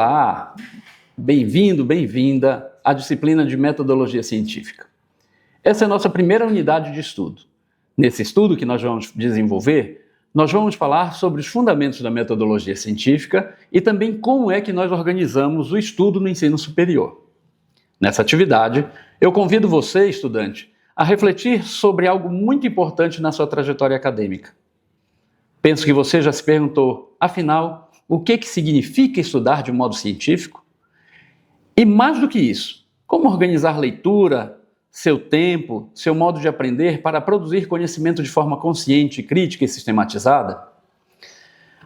Olá, bem-vindo, bem-vinda à disciplina de Metodologia Científica. Essa é a nossa primeira unidade de estudo. Nesse estudo que nós vamos desenvolver, nós vamos falar sobre os fundamentos da metodologia científica e também como é que nós organizamos o estudo no ensino superior. Nessa atividade, eu convido você, estudante, a refletir sobre algo muito importante na sua trajetória acadêmica. Penso que você já se perguntou, afinal, o que significa estudar de modo científico? E mais do que isso, como organizar leitura, seu tempo, seu modo de aprender para produzir conhecimento de forma consciente, crítica e sistematizada?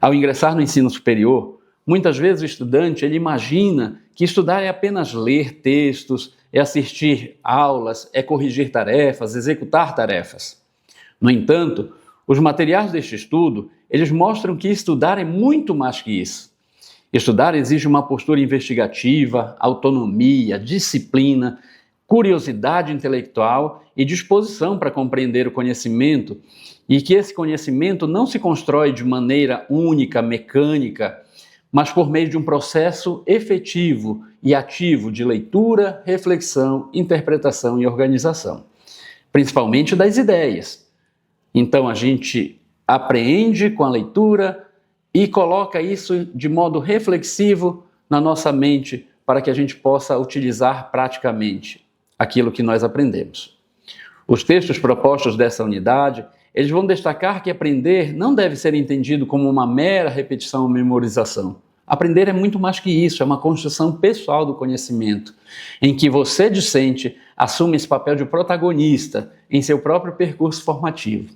Ao ingressar no ensino superior, muitas vezes o estudante ele imagina que estudar é apenas ler textos, é assistir aulas, é corrigir tarefas, executar tarefas. No entanto, os materiais deste estudo, eles mostram que estudar é muito mais que isso. Estudar exige uma postura investigativa, autonomia, disciplina, curiosidade intelectual e disposição para compreender o conhecimento, e que esse conhecimento não se constrói de maneira única, mecânica, mas por meio de um processo efetivo e ativo de leitura, reflexão, interpretação e organização, principalmente das ideias. Então a gente apreende com a leitura e coloca isso de modo reflexivo na nossa mente para que a gente possa utilizar praticamente aquilo que nós aprendemos. Os textos propostos dessa unidade, eles vão destacar que aprender não deve ser entendido como uma mera repetição ou memorização. Aprender é muito mais que isso, é uma construção pessoal do conhecimento, em que você, discente, assume esse papel de protagonista em seu próprio percurso formativo.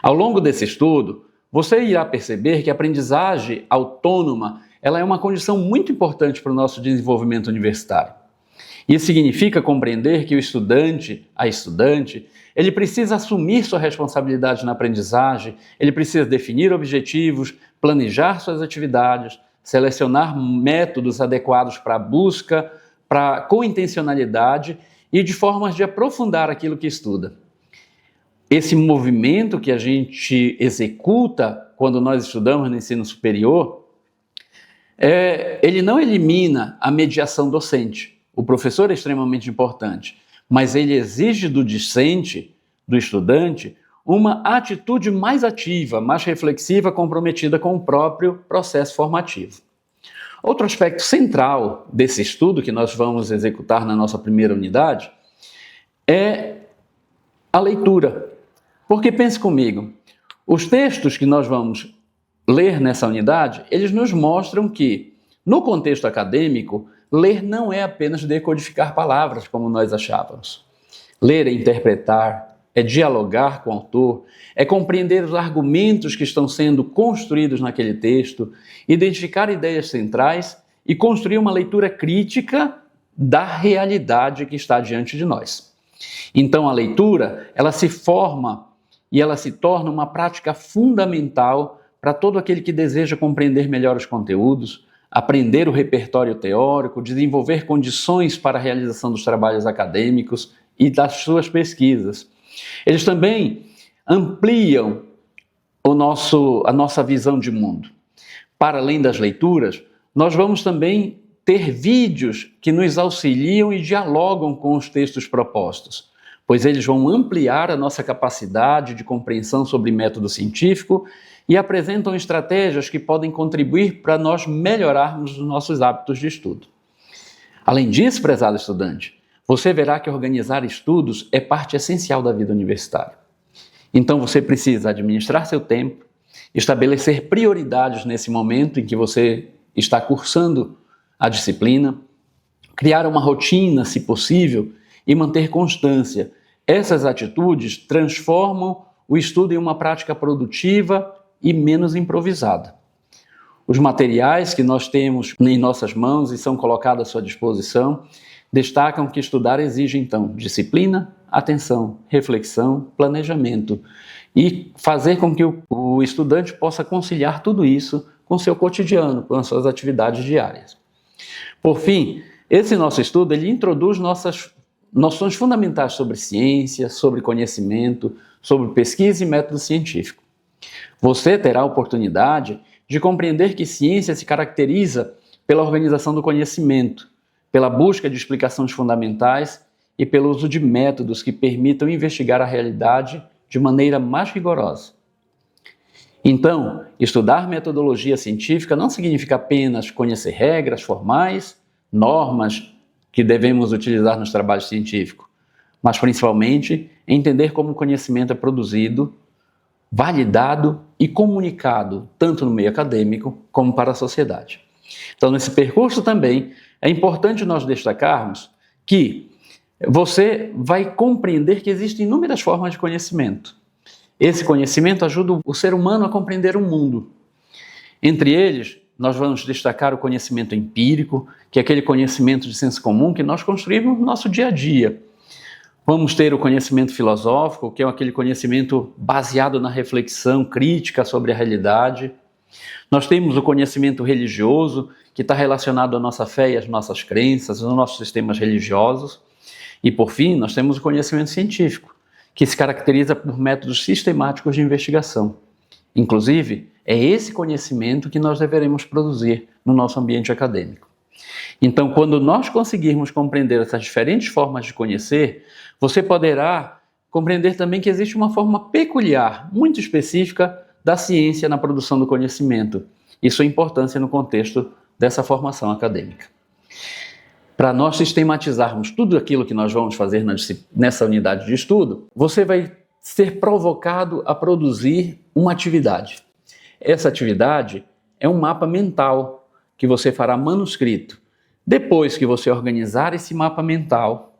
Ao longo desse estudo, você irá perceber que a aprendizagem autônoma ela é uma condição muito importante para o nosso desenvolvimento universitário. Isso significa compreender que o estudante, a estudante, ele precisa assumir sua responsabilidade na aprendizagem, ele precisa definir objetivos, planejar suas atividades, selecionar métodos adequados para a busca, com intencionalidade e de formas de aprofundar aquilo que estuda. Esse movimento que a gente executa quando nós estudamos no ensino superior, ele não elimina a mediação docente. O professor é extremamente importante, mas ele exige do discente, do estudante, uma atitude mais ativa, mais reflexiva, comprometida com o próprio processo formativo. Outro aspecto central desse estudo que nós vamos executar na nossa primeira unidade é a leitura. Porque pense comigo, os textos que nós vamos ler nessa unidade, eles nos mostram que, no contexto acadêmico, ler não é apenas decodificar palavras, como nós achávamos. Ler é interpretar, é dialogar com o autor, é compreender os argumentos que estão sendo construídos naquele texto, identificar ideias centrais e construir uma leitura crítica da realidade que está diante de nós. Então a leitura, ela se forma e ela se torna uma prática fundamental para todo aquele que deseja compreender melhor os conteúdos, aprender o repertório teórico, desenvolver condições para a realização dos trabalhos acadêmicos e das suas pesquisas. Eles também ampliam a nossa visão de mundo. Para além das leituras, nós vamos também ter vídeos que nos auxiliam e dialogam com os textos propostos, pois eles vão ampliar a nossa capacidade de compreensão sobre método científico e apresentam estratégias que podem contribuir para nós melhorarmos os nossos hábitos de estudo. Além disso, prezado estudante, você verá que organizar estudos é parte essencial da vida universitária. Então você precisa administrar seu tempo, estabelecer prioridades nesse momento em que você está cursando a disciplina, criar uma rotina, se possível, e manter constância. Essas atitudes transformam o estudo em uma prática produtiva e menos improvisada. Os materiais que nós temos em nossas mãos e são colocados à sua disposição destacam que estudar exige, então, disciplina, atenção, reflexão, planejamento e fazer com que o estudante possa conciliar tudo isso com seu cotidiano, com as suas atividades diárias. Por fim, esse nosso estudo ele introduz nossas noções fundamentais sobre ciência, sobre conhecimento, sobre pesquisa e método científico. Você terá a oportunidade de compreender que ciência se caracteriza pela organização do conhecimento, pela busca de explicações fundamentais e pelo uso de métodos que permitam investigar a realidade de maneira mais rigorosa. Então, estudar metodologia científica não significa apenas conhecer regras formais, normas que devemos utilizar nos trabalhos científicos, mas principalmente entender como o conhecimento é produzido, validado e comunicado tanto no meio acadêmico como para a sociedade. Então, nesse percurso também é importante nós destacarmos que você vai compreender que existem inúmeras formas de conhecimento. Esse conhecimento ajuda o ser humano a compreender o mundo. Entre eles, nós vamos destacar o conhecimento empírico, que é aquele conhecimento de senso comum que nós construímos no nosso dia a dia. Vamos ter o conhecimento filosófico, que é aquele conhecimento baseado na reflexão crítica sobre a realidade. Nós temos o conhecimento religioso, que está relacionado à nossa fé e às nossas crenças, aos nossos sistemas religiosos. E, por fim, nós temos o conhecimento científico, que se caracteriza por métodos sistemáticos de investigação. Inclusive, é esse conhecimento que nós deveremos produzir no nosso ambiente acadêmico. Então, quando nós conseguirmos compreender essas diferentes formas de conhecer, você poderá compreender também que existe uma forma peculiar, muito específica, da ciência na produção do conhecimento e sua importância no contexto dessa formação acadêmica. Para nós sistematizarmos tudo aquilo que nós vamos fazer nessa unidade de estudo, você vai ser provocado a produzir uma atividade. Essa atividade é um mapa mental que você fará manuscrito. Depois que você organizar esse mapa mental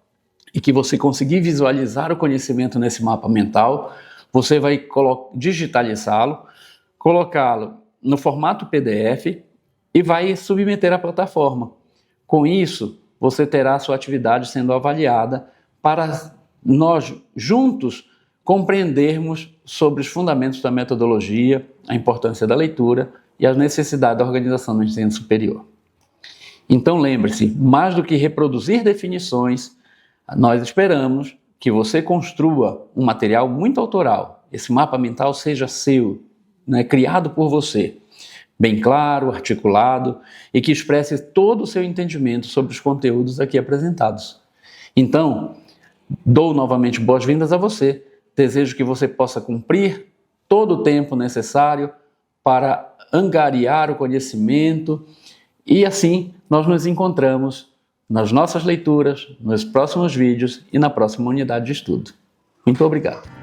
e que você conseguir visualizar o conhecimento nesse mapa mental, você vai digitalizá-lo, colocá-lo no formato PDF e vai submeter à plataforma. Com isso, você terá a sua atividade sendo avaliada para nós juntos compreendermos sobre os fundamentos da metodologia, a importância da leitura e a necessidade da organização do ensino superior. Então lembre-se, mais do que reproduzir definições, nós esperamos que você construa um material muito autoral. Esse mapa mental seja seu, criado por você, bem claro, articulado e que expresse todo o seu entendimento sobre os conteúdos aqui apresentados. Então, dou novamente boas-vindas a você. Desejo que você possa cumprir todo o tempo necessário para angariar o conhecimento e assim nós nos encontramos nas nossas leituras, nos próximos vídeos e na próxima unidade de estudo. Muito obrigado.